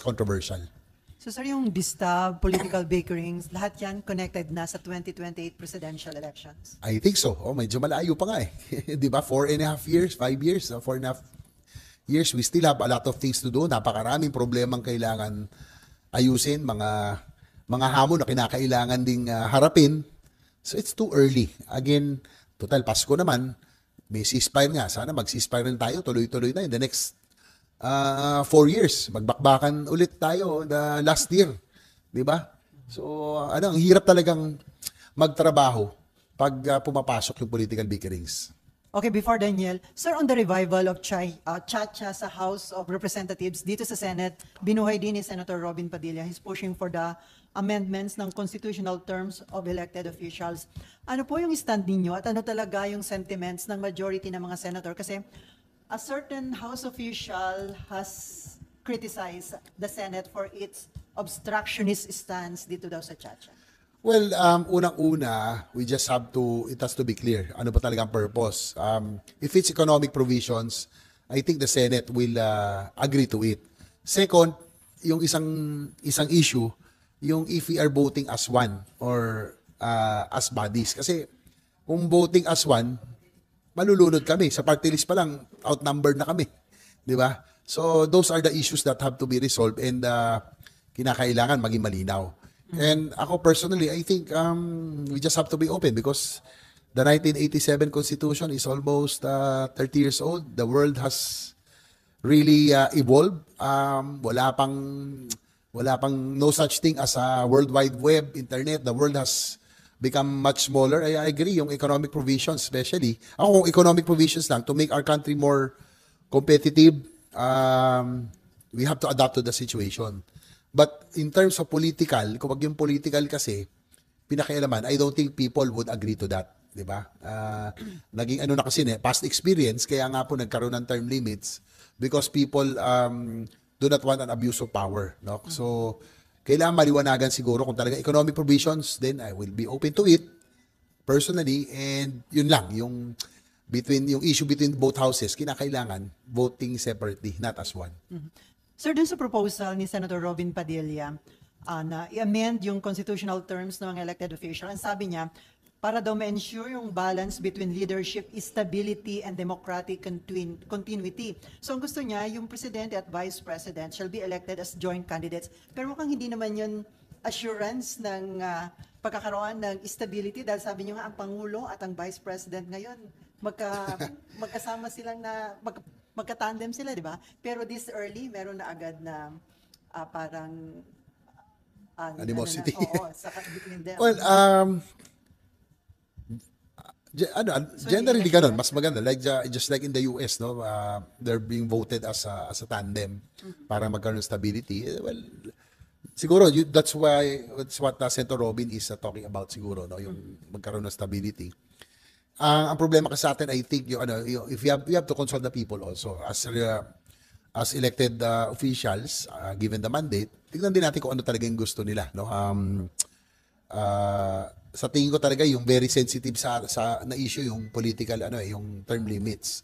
controversial. So sir, yung DISTA, political bickerings, lahat yan connected na sa 2028 presidential elections? I think so. Oh, medyo malayo pa nga eh. Di ba? 4.5 years, 5 years, 4.5 years, we still have a lot of things to do. Napakaraming problemang kailangan ayusin, mga hamon na kinakailangan ding harapin. So it's too early. Again, total Pasko naman, may ceasefire nga. Sana mag-ceasefire rin tayo, tuloy-tuloy na in the next 4 years. Magbakbakan ulit tayo the last year. Di ba? So, ang hirap talagang magtrabaho pag pumapasok yung political bickerings. Okay, before Daniel, sir, on the revival of Chacha sa House of Representatives, dito sa Senate, binuhay din ni Senator Robin Padilla. He's pushing for the amendments ng constitutional terms of elected officials. Ano po yung stand ninyo at ano talaga yung sentiments ng majority ng mga senator? Kasi a certain House official has criticized the Senate for its obstructionist stance dito daw sa Chacha. Well, unang-una, it has to be clear. Ano ba talagang purpose? If it's economic provisions, I think the Senate will agree to it. Second, yung isang issue, yung if we are voting as one or as bodies. Kasi kung voting as one, malulunod kami. Sa party list pa lang, outnumbered na kami. Di ba? So, those are the issues that have to be resolved and kinakailangan maging malinaw. And ako personally, I think we just have to be open because the 1987 Constitution is almost 30 years old. The world has really evolved. Wala pang no such thing as a World Wide Web, Internet. The world has become much smaller. I agree, yung economic provisions especially. Ako kung economic provisions lang to make our country more competitive, we have to adapt to the situation. But in terms of political, kung yung political kasi, pinakialaman, I don't think people would agree to that. Di ba? Naging ano na kasi, past experience, kaya nga po nagkaroon ng term limits because people do not want an abuse of power. No? So, kailangan maliwanagan siguro kung talaga economic provisions, then I will be open to it personally. And yun lang, yung issue between both houses, kinakailangan voting separately, not as one. Sir, dun sa proposal ni Senator Robin Padilla na i-amend yung constitutional terms ng mga elected official, ang sabi niya, para daw ma-ensure yung balance between leadership, stability, and democratic continuity. So ang gusto niya, yung Presidente at Vice President shall be elected as joint candidates. Pero mukhang hindi naman yun assurance ng pagkakaroon ng stability dahil sabi niyo nga ang Pangulo at ang Vice President ngayon, magkasama silang magka-tandem sila, di ba? Pero this early, meron na agad na parang animosity. Oo, between them. Well, generally ganun, mas maganda. Like just like in the US, no, they're being voted as a tandem para magkaroon ng stability. Well, siguro that's what Senator Robin is talking about siguro, no, yung magkaroon ng stability. Ang problema kasi sa atin, I think, if we have to consult the people also as elected officials, given the mandate, tignan din natin kung ano talaga yung gusto nila. No? Sa tingin ko talaga, yung very sensitive na issue, yung political, yung term limits.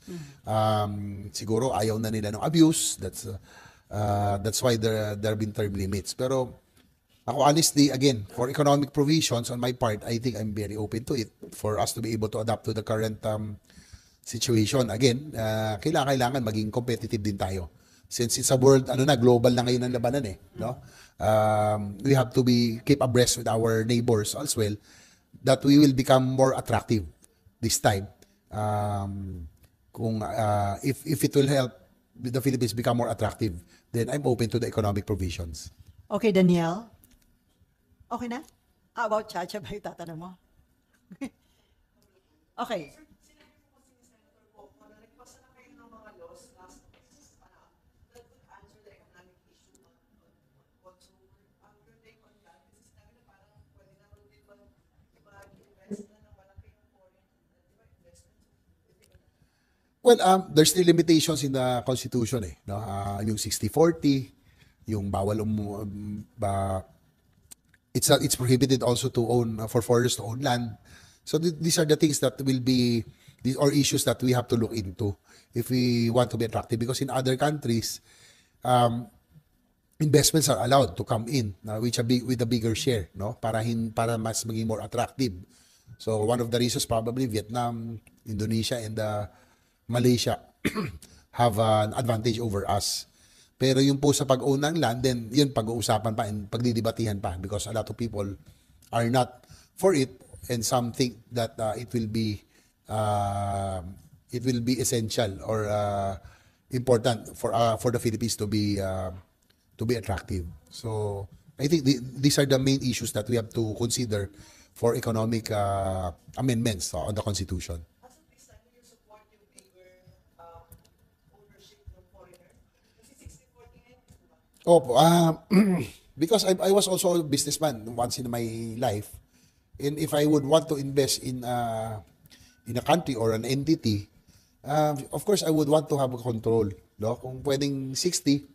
Siguro, ayaw na nila ng abuse. That's why there have been term limits. Pero, ako honestly, again, for economic provisions on my part, I think I'm very open to it for us to be able to adapt to the current situation. Again, kailangan maging competitive din tayo. Since it's a world, global na ngayon ang labanan no? We have to keep abreast with our neighbors as well that we will become more attractive this time. If it will help the Philippines become more attractive, then I'm open to the economic provisions. Okay, Danielle? Okay na? About Chacha ba yung tatanong mo? Okay. Well, there's still limitations in the Constitution no? Yung 60-40, yung bawal it's prohibited also to own for foreigners to own land. So these are the things that will be or issues that we have to look into if we want to be attractive. Because in other countries, investments are allowed to come in with a bigger share, no, para mas maging more attractive. So one of the reasons probably Vietnam, Indonesia, and Malaysia have an advantage over us. Pero yung po sa pag-own ng land, then yun pag-uusapan pa and pagdidibatihan pa, because a lot of people are not for it, and some think that it will be essential or important for the Philippines to be attractive. So I think these are the main issues that we have to consider for economic amendments on the Constitution. As of this time, you support yung bigger ownership ng foreigner? Kasi 60-40 ngayon, di ba? Opo, because I was also a businessman once in my life, and if I would want to invest in a country or an entity, of course I would want to have control, no? Kung pwedeng 60,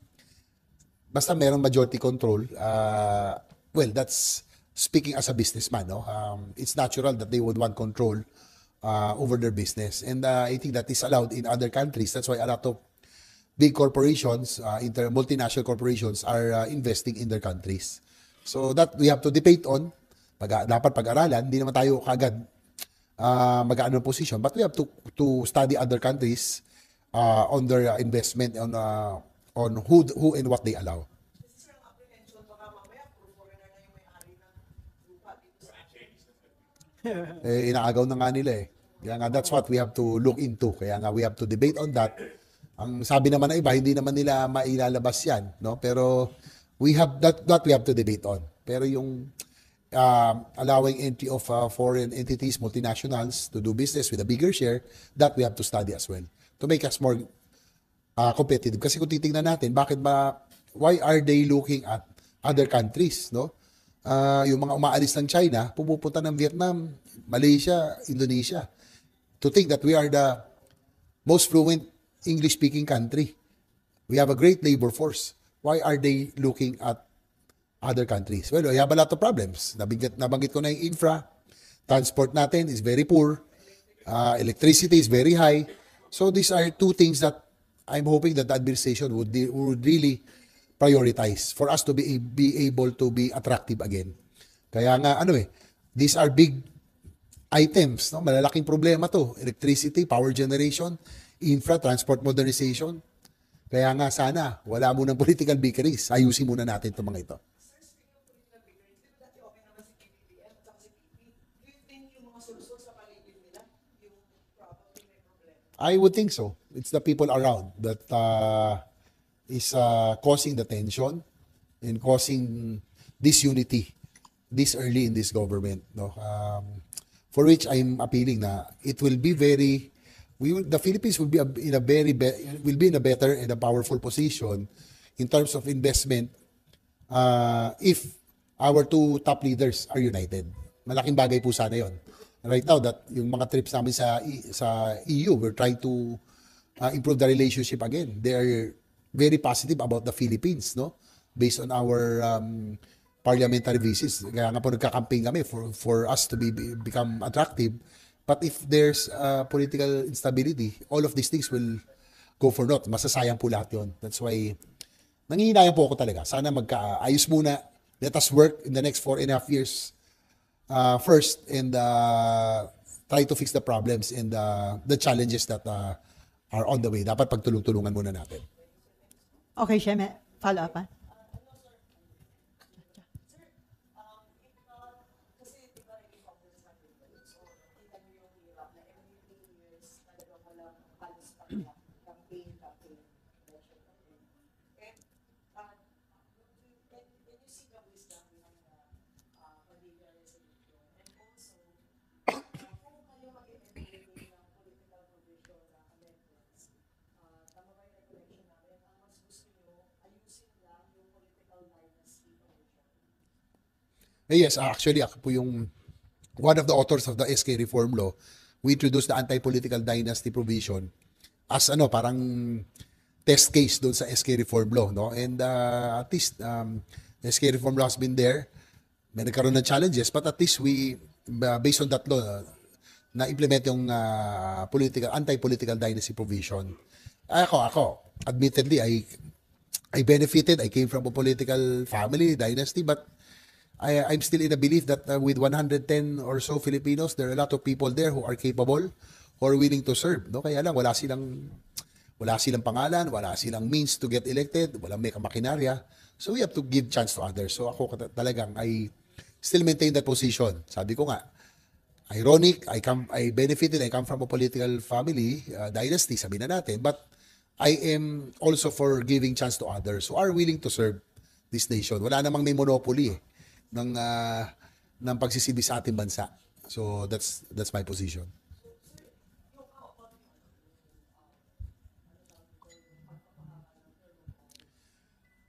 basta merong majority control, well, that's speaking as a businessman, no? It's natural that they would want control over their business, and I think that is allowed in other countries. That's why a lot of big corporations, multinational corporations, are investing in their countries. So that we have to debate on. Dapat pag-aralan. Hindi naman tayo kagad mag-ano position, but we have to study other countries on their investment, on who and what they allow. Kasi sir, ang apprehension, baka mamaya, puro foreigner na yung may-ari ng lupa dito sa atin. Inaagaw na nga nila eh. Kaya nga, that's what we have to look into. Kaya nga, we have to debate on that. Ang sabi naman ng iba, hindi naman nila mailalabas yan, no? Pero we have that we have to debate on. Pero yung allowing entry of foreign entities, multinationals, to do business with a bigger share, that we have to study as well to make us more competitive. Kasi kung titingnan natin, why are they looking at other countries, no? Yung mga umaalis ng China, pumupunta ng Vietnam, Malaysia, Indonesia, to think that we are the most fluent English-speaking country. We have a great labor force. Why are they looking at other countries? Well, we have a lot of problems. Nabanggit ko na yung infra. Transport natin is very poor. Electricity is very high. So these are two things that I'm hoping that the administration would really prioritize for us to be able to be attractive again. Kaya nga, these are big items, no? Malalaking problema to. Electricity, power generation, infra, transport modernization. Kaya nga sana, wala munang political bickering. Ayusin muna natin itong mga ito. Sir, speaking of political bickering, di ba dati okay naman si PBBM at saka si PP? Do you think yung mga solusyon sa paligid nila, yung probably may problema? I would think so. It's the people around that is causing the tension and causing disunity this early in this government, no? For which I'm appealing na it will be the Philippines will be in a better and a powerful position in terms of investment if our two top leaders are united. Malaking bagay po sana yon. Right now, that yung mga trips namin sa EU, we're trying to improve the relationship again. They are very positive about the Philippines, no? Based on our parliamentary visits. Kaya nga po nagka-campaign kami for us to become attractive. But if there's political instability, all of these things will go for naught. Masasayang po lahat yun. That's why, nangihinayan po ako talaga. Sana magkaayos muna. Let us work in the next 4.5 years first and try to fix the problems and the challenges that are on the way. Dapat pagtulong-tulungan muna natin. Okay, Sheme, follow up. Kasi di ba nag-focus natin ba? So, kita niyo yung hirap na every 3 years talagang walang halos campaign, election. And when you see the wisdom behind the Padilla resolution, and also, kung kayo mag-implement ng political provision na amendments, tama ba yung recollection namin, ang mas gusto nyo, ayusin lang yung political dynasty provision. Yes, actually, ako po yung one of the authors of the SK Reform Law. We introduced the anti-political dynasty provision as parang test case doon sa SK Reform Law, no? And at least SK Reform Law has been there. May nagkaroon ng challenges, but at least we based on that law na implement yung anti-political dynasty provision. Ako admittedly I benefited. I came from a political family, dynasty, but I'm still in the belief that with 110 or so Filipinos, there are a lot of people there who are capable, who are willing to serve. No? Kaya lang, wala silang pangalan, wala silang means to get elected, walang may kamakinarya. So we have to give chance to others. So ako talagang, I still maintain that position. Sabi ko nga, ironic, I benefited, I come from a political family, dynasty, sabi na natin, but I am also for giving chance to others who are willing to serve this nation. Wala namang may monopoly ng pagsisilbi sa ating bansa. So that's my position.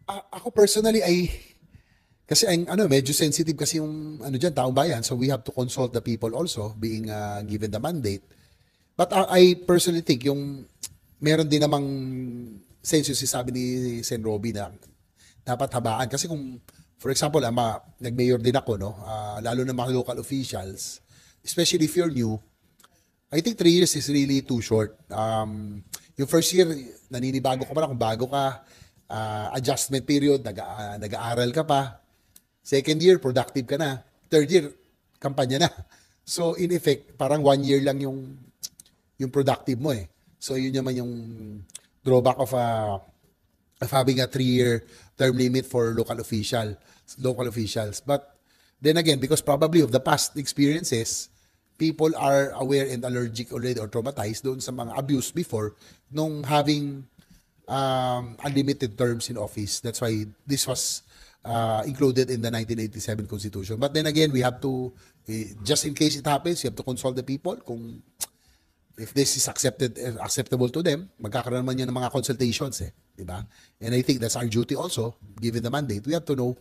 Ako personally kasi medyo sensitive kasi yung taong bayan, so we have to consult the people also being given the mandate. But I personally think yung meron din namang sense yung sabi ni Sen. Robby na dapat habaan kasi kung for example, nag-mayor din ako, no? Lalo na mga local officials, especially if you're new, I think 3 years is really too short. Yung first year, naninibago ka pa na kung bago ka, adjustment period, nag-aaral ka pa. Second year, productive ka na. Third year, kampanya na. So, in effect, parang 1 year lang yung productive mo eh. So, yun naman yung drawback of having a 3-year term limit for local officials. But then again, because probably of the past experiences, people are aware and allergic already or traumatized doon sa mga abuse before nung having unlimited terms in office. That's why this was included in the 1987 Constitution. But then again, we have to, just in case it happens, you have to consult the people kung if this is acceptable to them, magkakaroon naman yan ng mga consultations diba? And I think that's our duty also, given the mandate. We have to know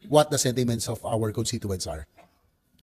what the sentiments of our constituents are.